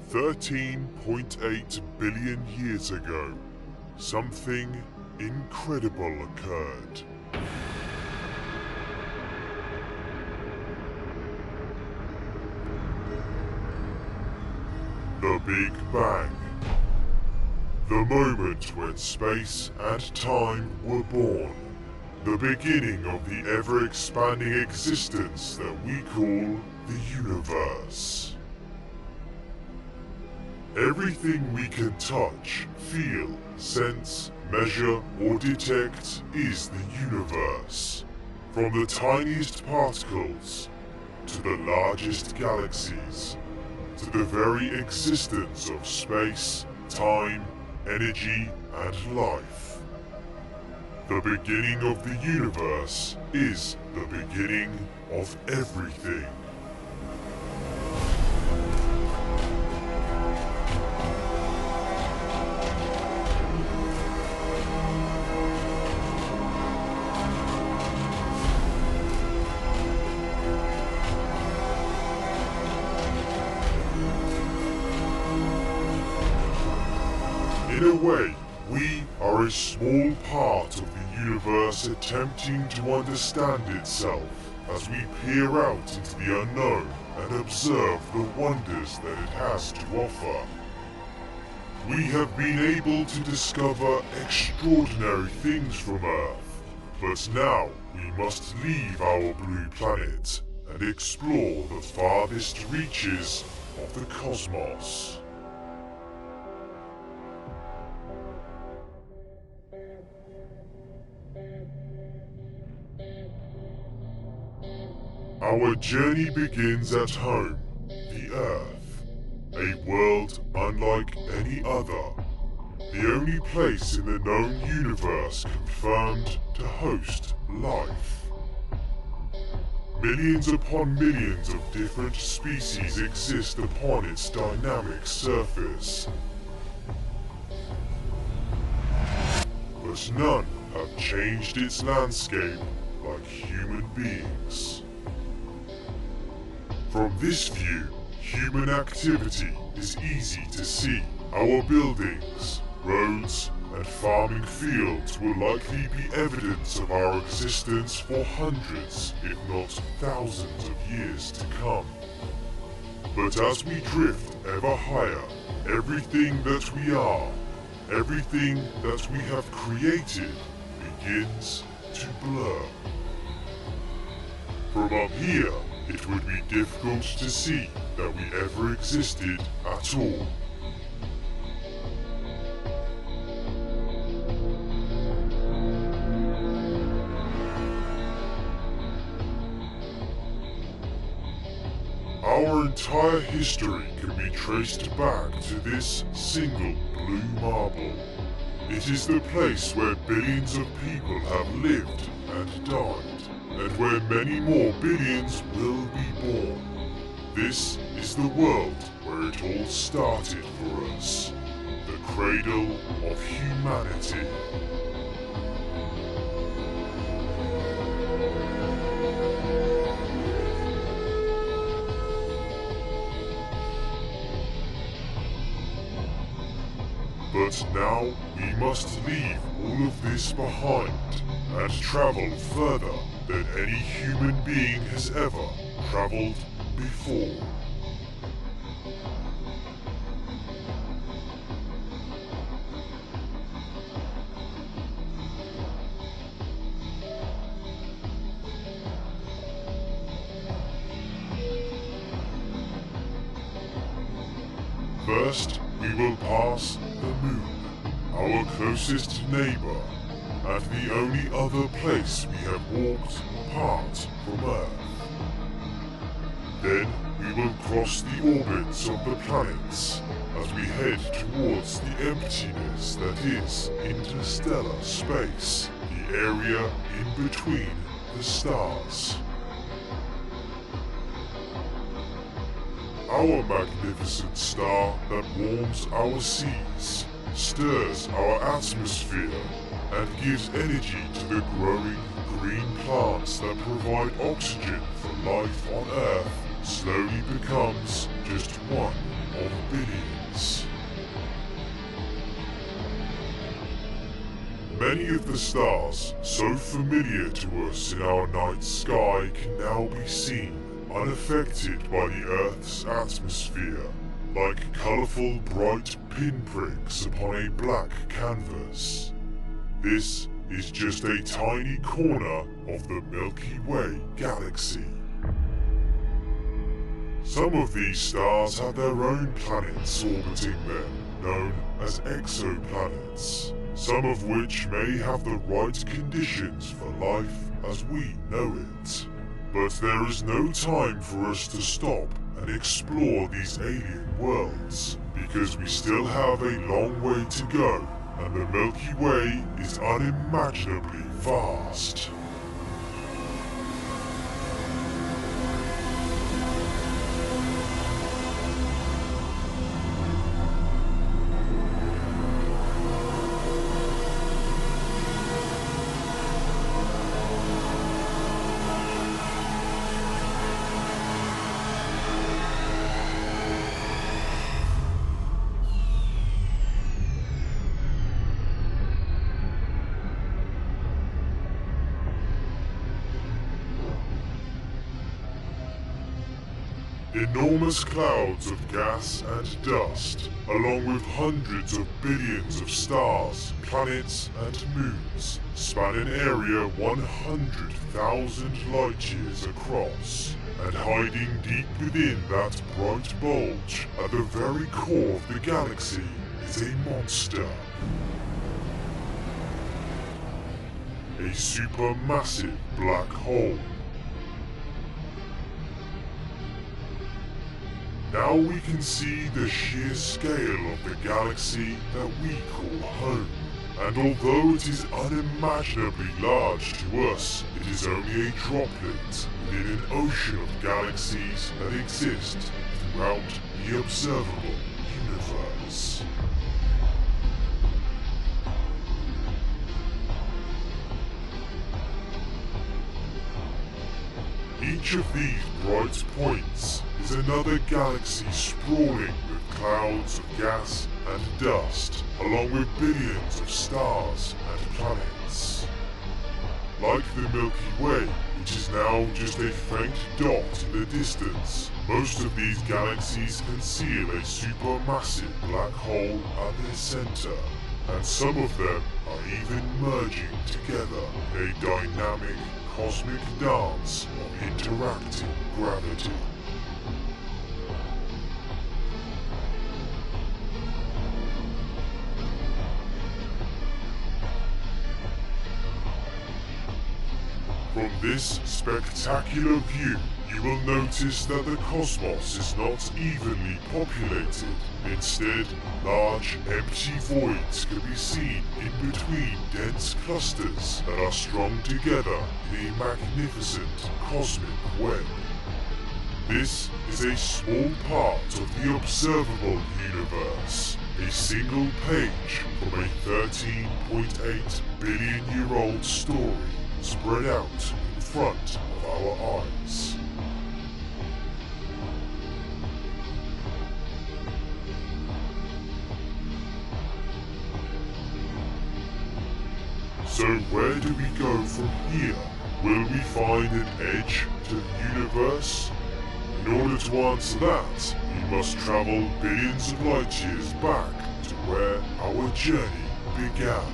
13.8 billion years ago, something incredible occurred. The Big Bang. The moment when space and time were born. The beginning of the ever-expanding existence that we call the universe. Everything we can touch, feel, sense, measure, or detect is the universe. From the tiniest particles, to the largest galaxies, to the very existence of space, time, energy, and life. The beginning of the universe is the beginning of everything. In a way, we are a small part of the universe attempting to understand itself as we peer out into the unknown and observe the wonders that it has to offer. We have been able to discover extraordinary things from Earth, but now we must leave our blue planet and explore the farthest reaches of the cosmos. Our journey begins at home, the Earth, a world unlike any other, the only place in the known universe confirmed to host life. Millions upon millions of different species exist upon its dynamic surface, but none have changed its landscape like human beings. From this view, human activity is easy to see. Our buildings, roads, and farming fields will likely be evidence of our existence for hundreds, if not thousands of years to come. But as we drift ever higher, everything that we are, everything that we have created, begins to blur. From up here, it would be difficult to see that we ever existed at all. Our entire history can be traced back to this single blue marble. It is the place where billions of people have lived and died, and where many more billions will be born. This is the world where it all started for us, the cradle of humanity. But now we must leave all of this behind and travel further than any human being has ever traveled before. First, we will pass the moon, our closest neighbor, and the only other place we have walked apart from Earth. Then we will cross the orbits of the planets as we head towards the emptiness that is interstellar space, the area in between the stars. Our magnificent star that warms our seas, stirs our atmosphere, and gives energy to the growing green plants that provide oxygen for life on Earth, slowly becomes just one of billions. Many of the stars so familiar to us in our night sky can now be seen unaffected by the Earth's atmosphere, like colourful bright pinpricks upon a black canvas. This is just a tiny corner of the Milky Way galaxy. Some of these stars have their own planets orbiting them, known as exoplanets, some of which may have the right conditions for life as we know it. But there is no time for us to stop and explore these alien worlds, because we still have a long way to go, and the Milky Way is unimaginably vast. Enormous clouds of gas and dust, along with hundreds of billions of stars, planets and moons, span an area 100,000 light-years across, and hiding deep within that bright bulge at the very core of the galaxy is a monster. A supermassive black hole. Now we can see the sheer scale of the galaxy that we call home. And although it is unimaginably large to us, it is only a droplet within an ocean of galaxies that exist throughout the observable universe. Each of these bright points is another galaxy sprawling with clouds of gas and dust, along with billions of stars and planets. Like the Milky Way, which is now just a faint dot in the distance, most of these galaxies conceal a supermassive black hole at their center, and some of them are even merging together in a dynamic cosmic dance of interacting gravity. From this spectacular view, you will notice that the cosmos is not evenly populated. Instead, large, empty voids can be seen in between dense clusters that are strung together in a magnificent cosmic web. This is a small part of the observable universe, a single page from a 13.8 billion-year-old story spread out in front of our eyes. So where do we go from here? Will we find an edge to the universe? In order to answer that, we must travel billions of light years back to where our journey began.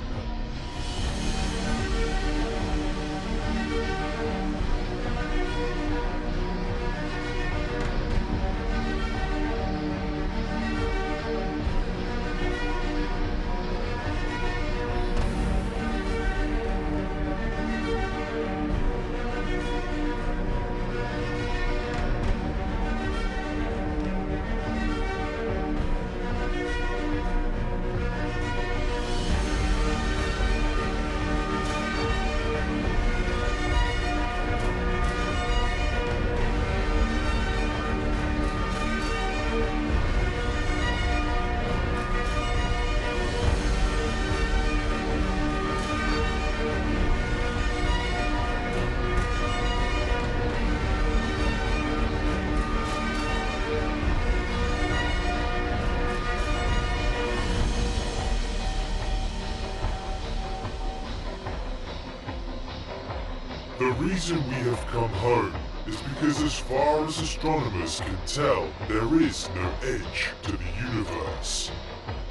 The reason we have come home is because as far as astronomers can tell, there is no edge to the universe.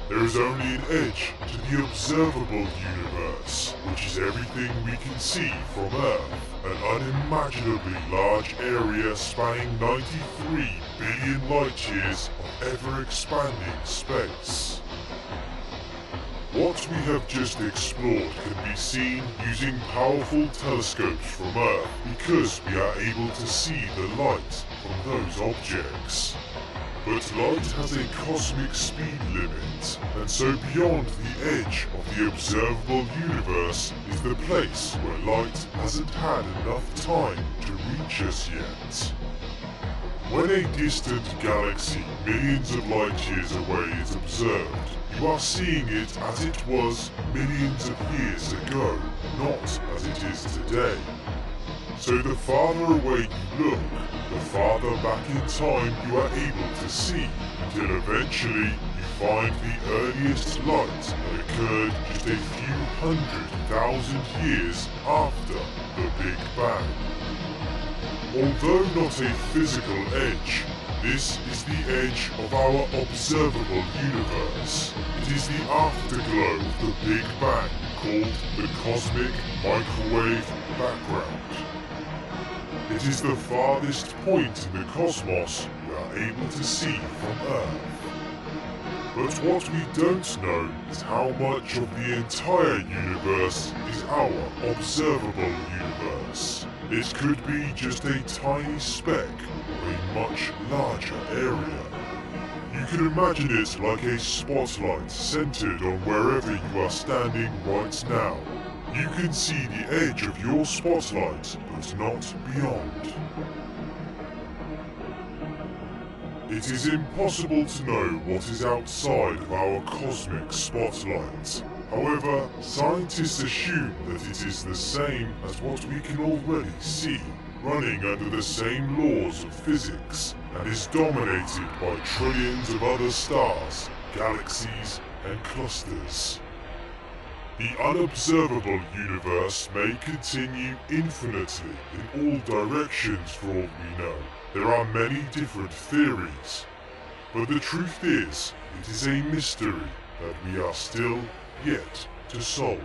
There is only an edge to the observable universe, which is everything we can see from Earth, an unimaginably large area spanning 93 billion light-years of ever-expanding space. What we have just explored can be seen using powerful telescopes from Earth because we are able to see the light from those objects. But light has a cosmic speed limit, and so beyond the edge of the observable universe is the place where light hasn't had enough time to reach us yet. When a distant galaxy millions of light years away is observed, you are seeing it as it was millions of years ago, not as it is today. So the farther away you look, the farther back in time you are able to see, until eventually you find the earliest light that occurred just a few 100,000 years after the Big Bang. Although not a physical edge, this is the edge of our observable universe. It is the afterglow of the Big Bang called the cosmic microwave background. It is the farthest point in the cosmos we are able to see from Earth. But what we don't know is how much of the entire universe is our observable universe. It could be just a tiny speck of a much larger area. You can imagine it like a spotlight centered on wherever you are standing right now. You can see the edge of your spotlight, but not beyond. It is impossible to know what is outside of our cosmic spotlight. However, scientists assume that it is the same as what we can already see, running under the same laws of physics, and is dominated by trillions of other stars, galaxies, and clusters. The unobservable universe may continue infinitely in all directions for all we know. There are many different theories, but the truth is, it is a mystery that we are still yet to solve.